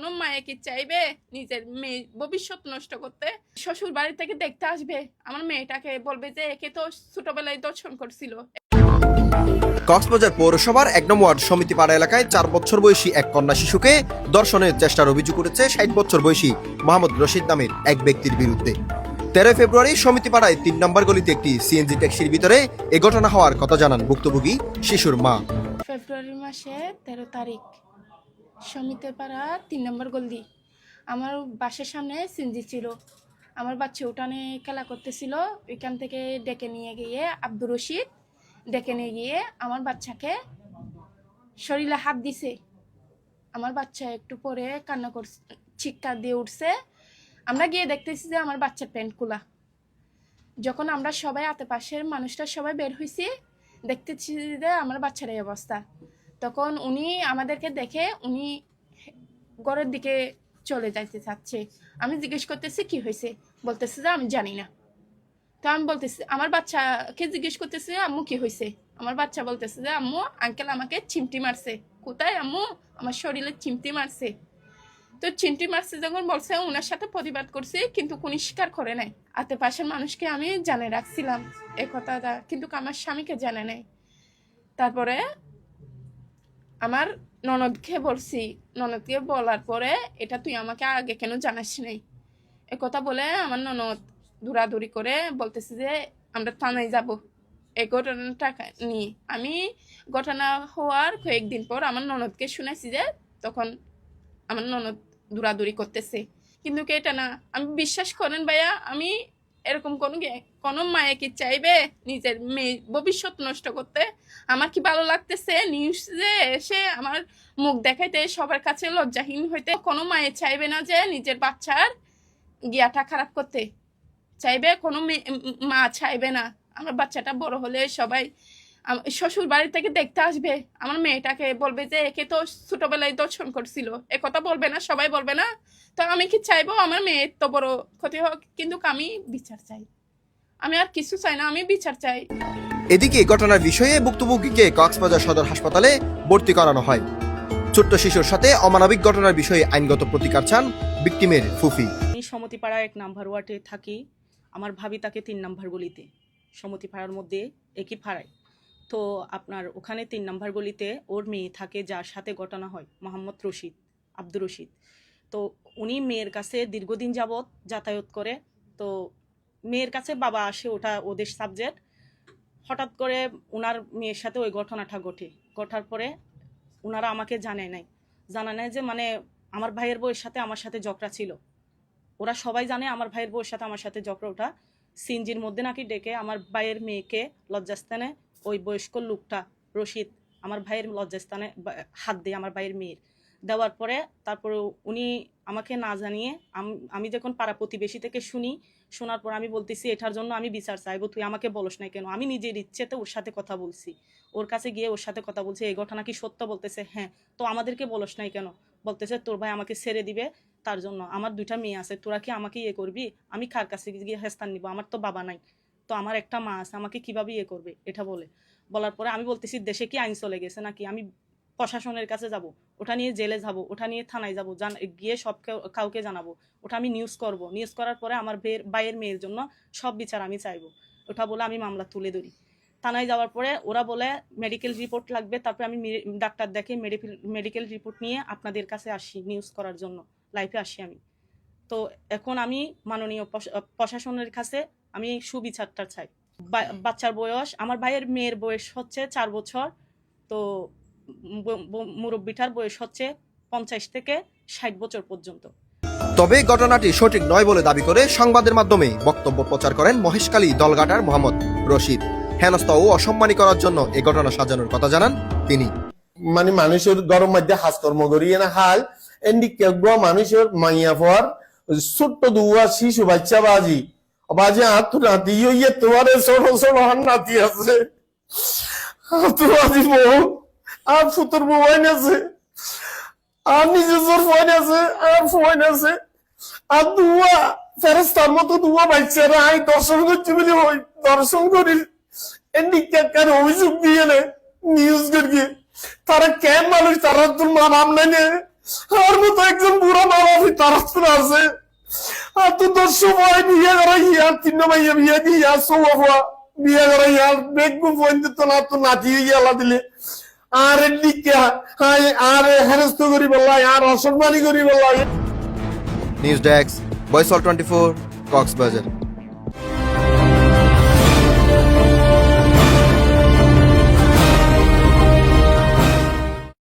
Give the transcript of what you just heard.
কোনো মায়ে কি চাইবে নিজের মেয়ে ভবিষ্যৎ নষ্ট করতে? শ্বশুর বাড়ি থেকে দেখতে আসবে আমার মেয়েটাকে, বলবে যে একে তো ছোটবেলায় দর্শন করছিল। কক্সবাজার পৌরসভার ১ নং ওয়ার্ড সমিতিপাড়া এলাকায় ৪ বছর বয়সী এক কন্যা শিশুকে ধর্ষণের চেষ্টার অভিযোগ উঠেছে ৬০ বছর বয়সী মোহাম্মদ রশিদ নামের এক ব্যক্তির বিরুদ্ধে। ১৩ ফেব্রুয়ারি সমিতিপাড়ায় ৩ নম্বর গলিতে একটি সিএনজি ট্যাক্সির ভিতরে এ ঘটনা হওয়ার কথা জানান ভুক্তভোগী শিশুর মা। ফেব্রুয়ারি মাসে ১৩ তারিখ সমিতিপাড়া ৩ নম্বর গলি আমার বাসার সামনে সিএনজি ছিল। আমার বাচ্চা উঠানে খেলা করতেছিল, ওইখান থেকে ডেকে নিয়ে গিয়ে আব্দুর রশিদ ডেকে নিয়ে গিয়ে আমার বাচ্চাকে শরীরে হাত দিছে। আমার বাচ্চা একটু পরে কান্না করছে, চিৎকার দিয়ে উঠছে। আমরা গিয়ে দেখতেছি যে আমার বাচ্চার প্যান্ট খোলা। যখন আমরা সবাই আশেপাশের মানুষটা সবাই বের হয়েছি, দেখতেছি যে আমার বাচ্চার এই অবস্থা। তখন উনি আমাদেরকে দেখে উনি ঘরের দিকে চলে যাইতে চাচ্ছে। আমি জিজ্ঞেস করতেছি কি হয়েছে, বলতেছে যে আমি জানি না। তো আমি বলতেছি, আমার বাচ্চাকে জিজ্ঞেস করতেছি আম্মু কি হয়েছে। আমার বাচ্চা বলতেছে যে আম্মু আঙ্কেল আমাকে চিমটি মারছে। কোথায় আম্মু? আমার শরীরে চিমটি মারছে। তো চিমটি মারছে যখন বলছে, ওনার সাথে প্রতিবাদ করছি, কিন্তু কোন স্বীকার করে নাই। আশেপাশের মানুষকে আমি জানে রাখছিলাম এ কথাটা, কিন্তু আমার স্বামীকে জানে নাই। তারপরে আমার ননদকে বলছি, ননদকে বলার পরে এটা তুই আমাকে আগে কেন জানাস নাই এ কথা বলে আমার ননদ দৌড়াদৌড়ি করে বলতেছে যে আমরা থানায় যাব এই ঘটনাটা নিয়ে। আমি ঘটনা হওয়ার কয়েকদিন পর আমার ননদকে শুনেছি যে তখন আমার ননদ দৌড়াদৌড়ি করতেছে। কিন্তু এটা না, আমি বিশ্বাস করেন ভাইয়া, আমি এরকম কোনো মায়ে কি চাইবে নিজের মেয়ে ভবিষ্যৎ নষ্ট করতে? আমার কি ভালো লাগতেছে নিউজে এসে আমার মুখ দেখাইতে, সবার কাছে লজ্জাহীন হইতে? কোনো মায়ে চাইবে না যে নিজের বাচ্চার গিয়াটা খারাপ করতে চাইবে, কোনো মা চাইবে না আমার বাচ্চাটা বড় হলে সবাই শ্বশুর বাড়ি থেকে দেখতে আসবে আমার মেয়েটাকে, বলবে যে একে তো ছোটবেলায় দর্শন করছিল। এ কথা বলবে না, সবাই বলবে না? তো আমি কি চাইবো আমার মেয়ের তো বড় ক্ষতি হোক? কিন্তু আমি বিচার চাই, আমি আর কিছু চাই না, আমি বিচার চাই। এদিকে ঘটনার বিষয়ে ভুক্তভোগীকে কক্সবাজার সদর হাসপাতালে ভর্তি করানো হয়। ছোট্ট শিশুর সাথে অমানবিক ঘটনার বিষয়ে আইনগত প্রতিকার চান ভিকটিমের ফুফি। আমি সমতিপাড়া ১ নম্বর ওয়ার্ডে থাকি। আমার ভাবি তাকে ৩ নম্বর গলিতে, সমতিপাড়ার মধ্যে একই পাড়ায়। তো আপনার ওখানে ৩ নম্বর গলিতে ওর মেয়ে থাকে, যার সাথে ঘটনা হয় মোহাম্মদ রশিদ, আব্দুর রশিদ। তো উনি মেয়ের কাছে দীর্ঘদিন যাবৎ যাতায়াত করে। তো মেয়ের কাছে বাবা আসে, ওটা ওদের সাবজেক্ট। হঠাৎ করে ওনার মেয়ের সাথে ওই ঘটনাটা ঘটার পরে ওনারা আমাকে জানা নাই যে মানে আমার ভাইয়ের বউয়ের সাথে আমার সাথে ঝগড়া ছিল। ওরা সবাই জানে আমার ভাইয়ের বউয়ের সাথে আমার সাথে ঝগড়া ওঠা। সিনজির মধ্যে নাকি ডেকে আমার ভাইয়ের মেয়েকে লজ্জাস্থানে ওই বয়স্ক লোকটা রশিদ আমার ভাইয়ের লজ্জাস্থানে হাত দেয় আমার ভাইয়ের মেয়ের। দেওয়ার পরে তারপরে উনি আমাকে না জানিয়ে আমি যখন পাড়া প্রতিবেশী থেকে শোনার পর আমি বলতেছি এটার জন্য আমি বিচার চাইবো, তুই আমাকে বলস নাই কেন? আমি নিজের ইচ্ছেতে ওর সাথে কথা বলছি, ওর কাছে গিয়ে ওর সাথে কথা বলছি, এই ঘটনা কি সত্য? বলতেছে হ্যাঁ। তো আমাদেরকে বলস নাই কেন? বলতেছে তোর ভাই আমাকে ছেড়ে দিবে, তার জন্য আমার 2টা মেয়ে আছে, তোরা কি আমাকে করবি? আমি কার কাছে গিয়ে হেস্তান নিব? আমার তো বাবা নাই, তো আমার একটা মা আছে, আমাকে কিভাবে করবে? এটা বলার পরে আমি বলতেছি দেশে কি আইন চলে গেছে নাকি? আমি প্রশাসনের কাছে যাব, ওটা নিয়ে জেলে যাব, ওটা নিয়ে থানায় যাব, গিয়ে সব কাউকে জানাবো, ওটা আমি নিউজ করব। নিউজ করার পরে আমার ভাইয়ের মেয়ের জন্য সব বিচার আমি চাইবো, ওটা বলে আমি মামলা তুলে ধরি। থানায় যাওয়ার পরে ওরা বলে মেডিকেল রিপোর্ট লাগবে, তারপরে আমি ডাক্তার দেখে মেডিকেল রিপোর্ট নিয়ে আপনাদের কাছে আসি নিউজ করার জন্য, লাইভে আসি আমি। তো এখন আমি মাননীয় প্রশাসনের কাছে আমি সুবিচারটা চাই। বাচ্চার বয়স, আমার ভাইয়ের মেয়ের বয়স হচ্ছে 4 বছর, তো মুরব্বিটার বয়স হচ্ছে 50 থেকে 60 বছর পর্যন্ত। তবে ঘটনাটি সঠিক নয় বলে দাবি করে সংবাদের মাধ্যমে বক্তব্য প্রচার করেন মহেশখালী দলঘাটার মোহাম্মদ রশিদ। হেনস্থা ও অসম্মানী করার জন্য এই ঘটনা সাজানোর কথা জানান তিনি। মানে মানুষের গরম মধ্যে হাজকর্ম করিয়ে না হাল এন্ডিকে মানুষের মাইয়া পর ছোট্ট দুয়া শিশু বাচ্চা বাজি হাত নাতি ইয়ে তোমার ছোট ছোট হাত নাতি আছে, হাত বাজি বউ আর ফুতর বউয়াইন আছে, আর নিজের ফোন আছে, আর ফোন আছে, আর দুয়া ফেরেস্তার মতো দুয়া বাচ্চারা আই দর্শন করছি বলে ওই দর্শন করি এন্ডিকে অভিযোগ দিয়ে নে নিউজ করিয়ে। তারা কেন মানুষ, তারা তোর মা বাপ নাই, আর মতো একজন বুড়া তারাস্ত্র আছে আর তো 10 সময় বিয়ে করা ইয়ার 3 মাইয়া বিয়ে দিয়ে ইয়ার সবাফা বিয়ে করা ইয়ার বেগু পয়েন্ট তো না তো নাতি গেলা দিলে আর এদিকে আর হেরস্ত করি বললা আর অসম্মানি করি বললা। News desk, voice all 24, Cox's Bazar.